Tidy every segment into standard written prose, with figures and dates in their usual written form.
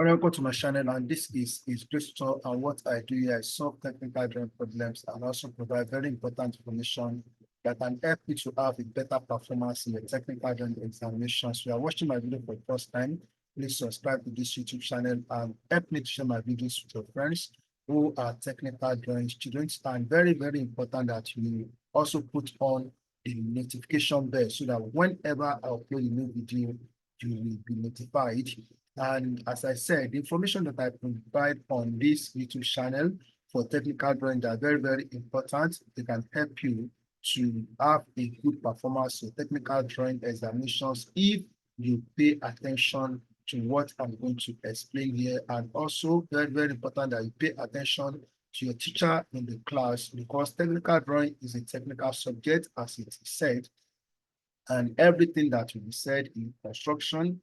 Welcome to my channel, and this is Crystal, and what I do here is solve technical drawing problems and also provide very important information that can help you to have a better performance in your technical drawing examinations. If you are watching my video for the first time, please subscribe to this YouTube channel and help me to share my videos with your friends who are technical drawing students. And very, very important that you also put on the notification bell so that whenever I upload a new video, you will be notified. And as I said, the information that I provide on this YouTube channel for technical drawing are very, very important. They can help you to have a good performance in technical drawing examinations if you pay attention to what I'm going to explain here. And also very, very important that you pay attention to your teacher in the class, because technical drawing is a technical subject, as it is said, and everything that will be said in construction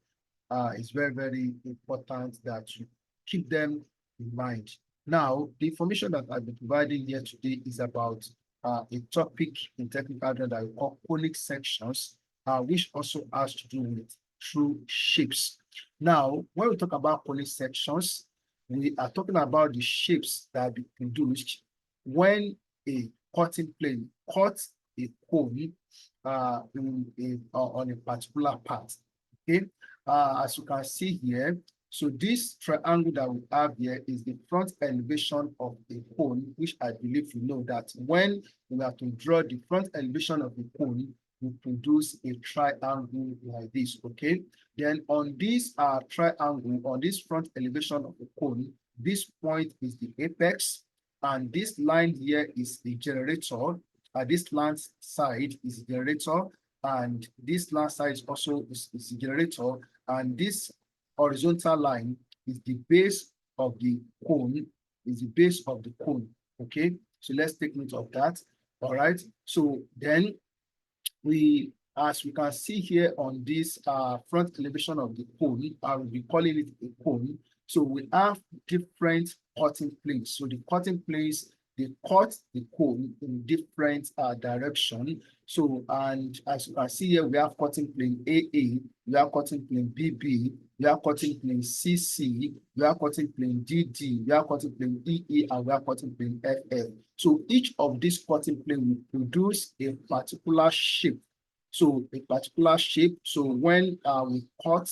it's very, very important that you keep them in mind. Now, the information that I'll be providing here today is about a topic in technical drawing that we call conic sections, which also has to do with true shapes. Now, when we talk about conic sections, we are talking about the shapes that be produced when a cutting plane cuts a cone on a particular part. Okay, as you can see here, so this triangle that we have here is the front elevation of a cone, which I believe you know that when we have to draw the front elevation of the cone, we produce a triangle like this. Okay, then on this triangle, on this front elevation of the cone, this point is the apex, and this line here is the generator. This land side is the generator, and this land side is also is the generator, and this horizontal line is the base of the cone, Okay, so let's take note of that. All right, so then as we can see here on this front elevation of the cone, I will be calling it a cone. So we have different cutting planes. So the cutting planes, they cut the cone in different direction. So, and as you can see here, we have cutting plane AA, we have cutting plane BB, we have cutting plane CC, we have cutting plane DD, we have cutting plane EE, and we have cutting plane FF. So each of these cutting plane will produce a particular shape. So a particular shape. So when we cut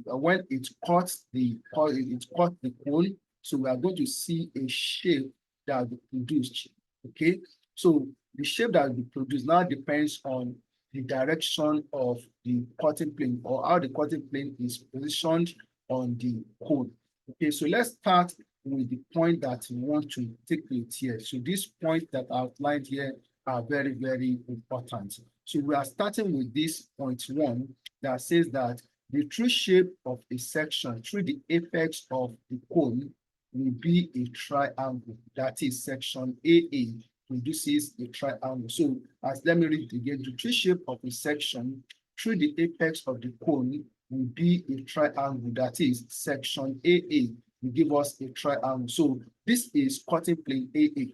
when it cuts the cone, so we are going to see a shape that will be produced. Okay, so the shape that will be produced now depends on the direction of the cutting plane, or how the cutting plane is positioned on the cone. Okay, so let's start with the point that we want to take with here. So these points that are outlined here are very, very important. So we are starting with this point 1 that says that the true shape of a section through the apex of the cone will be a triangle. That is, section AA produces a triangle. So let me read it again. The true shape of a section through the apex of the cone will be a triangle. That is, section AA will give us a triangle. So this is cutting plane AA.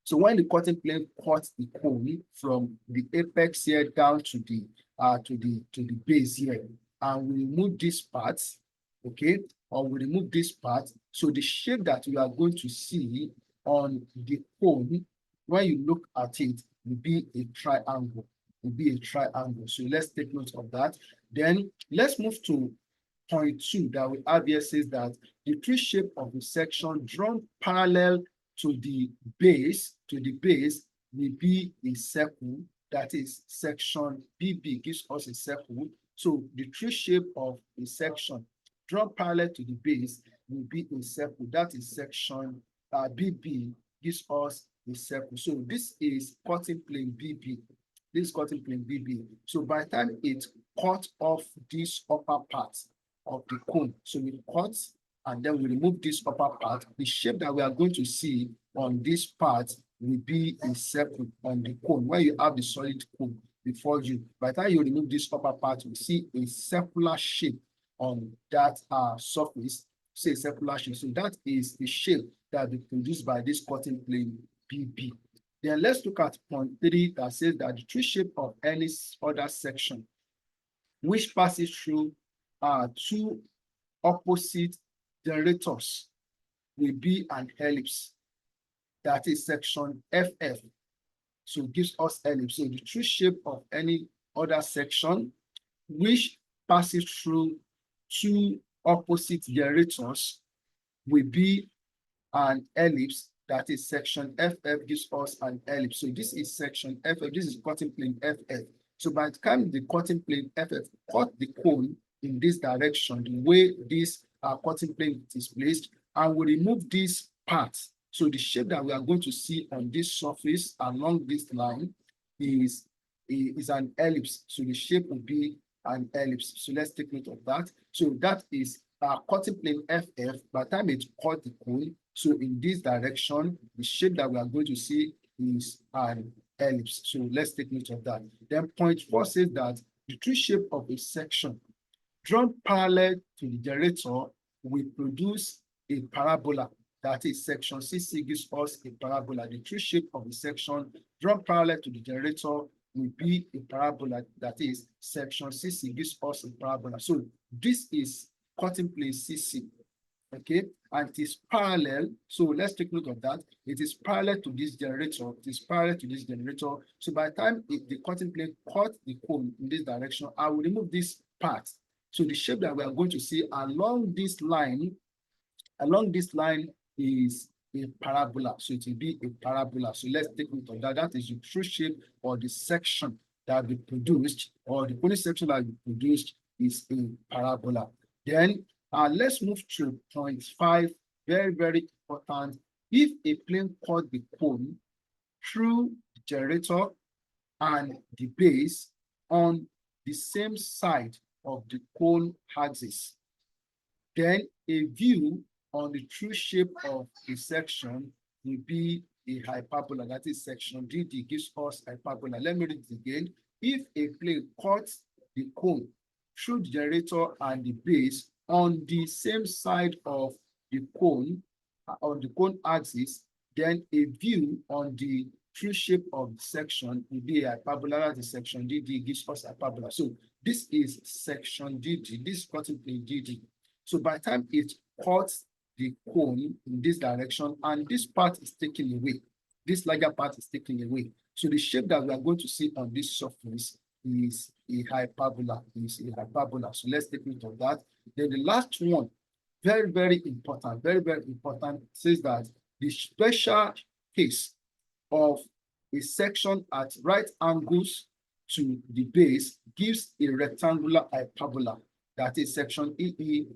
So when the cutting plane cuts the cone from the apex here down to the base here, and we remove this part, okay, or we remove this part, so the shape that we are going to see on the cone, when you look at it, will be a triangle. So let's take note of that. Then let's move to point 2 that we have here. Says that the true shape of the section drawn parallel to the base will be a circle. That is, section BB gives us a circle. So the true shape of a section drawn parallel to the base will be a circle. That is, section BB gives us a circle. So this is cutting plane BB. So by the time it cut off this upper part of the cone, so we cut and then we remove this upper part, the shape that we are going to see on this part will be a circle on the cone. Where you have the solid cone before you, by the time you remove this upper part, you see a circular shape on that surface. Say a circular shape. So that is the shape that will be produced by this cutting plane BB. Then let's look at point 3 that says that the true shape of any other section which passes through two opposite generators will be an ellipse. That is section FF. So it gives us ellipse. So the true shape of any other section which passes through two opposite generators will be an ellipse. That is section FF gives us an ellipse. So this is section FF. This is cutting plane FF. So by the time the cutting plane FF cut the cone in this direction, the way this cutting plane is placed, and we remove this part. So the shape that we are going to see on this surface along this line is an ellipse. So the shape will be an ellipse. So let's take note of that. So that is cutting plane FF. By the time it cut the cone, so in this direction, the shape that we are going to see is an ellipse. So let's take note of that. Then point 4 says that the true shape of a section drawn parallel to the generator will produce a parabola. That is section CC gives us a parabola. The true shape of the section drawn parallel to the generator will be a parabola. That is section CC gives us a parabola. So this is cutting plane CC. Okay, and it is parallel. So let's take note of that. It is parallel to this generator. It is parallel to this generator. So by the time the cutting plane cut the cone in this direction, I will remove this part. So the shape that we are going to see along this line is a parabola. So it will be a parabola. So let's take note of that. That is the true shape or the section that we produced, or the only section that we produced is a parabola. Then let's move to point 5. Very, very important. If a plane cut the cone through the generator and the base on the same side of the cone axis, then a view on the true shape of the section will be a hyperbola. That is section DD gives us hyperbola. Let me read it again. If a plane cuts the cone through the generator and the base on the same side of the cone, on the cone axis, then a view on the true shape of the section will be a hyperbola. That is section DD gives us hyperbola. So this is section DD. This is cutting plane DD. So by the time it cuts the cone in this direction and this part is taken away, this larger part is taken away. So the shape that we are going to see on this surface is a hyperbola. So let's take note of that. Then the last one, very, very important, says that the special case of a section at right angles to the base gives a rectangular hyperbola. That is section EE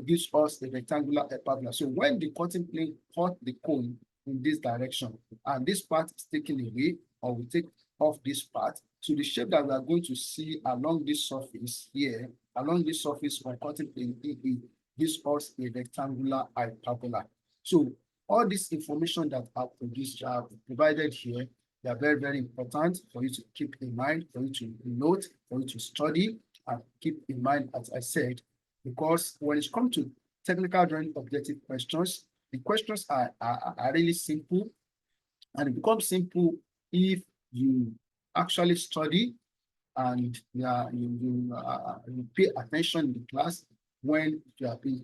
gives us a rectangular hyperbola. So when the cutting plane cut the cone in this direction and this part is taken away, or we take off this part, so the shape that we are going to see along this surface here, along this surface of cutting plane EE, gives us a rectangular hyperbola. So all this information that I've provided here, they are very, very important for you to keep in mind, for you to note, for you to study, and keep in mind, as I said, because when it comes to technical drawing objective questions, the questions are really simple, and it becomes simple if you actually study and you pay attention in the class when you are being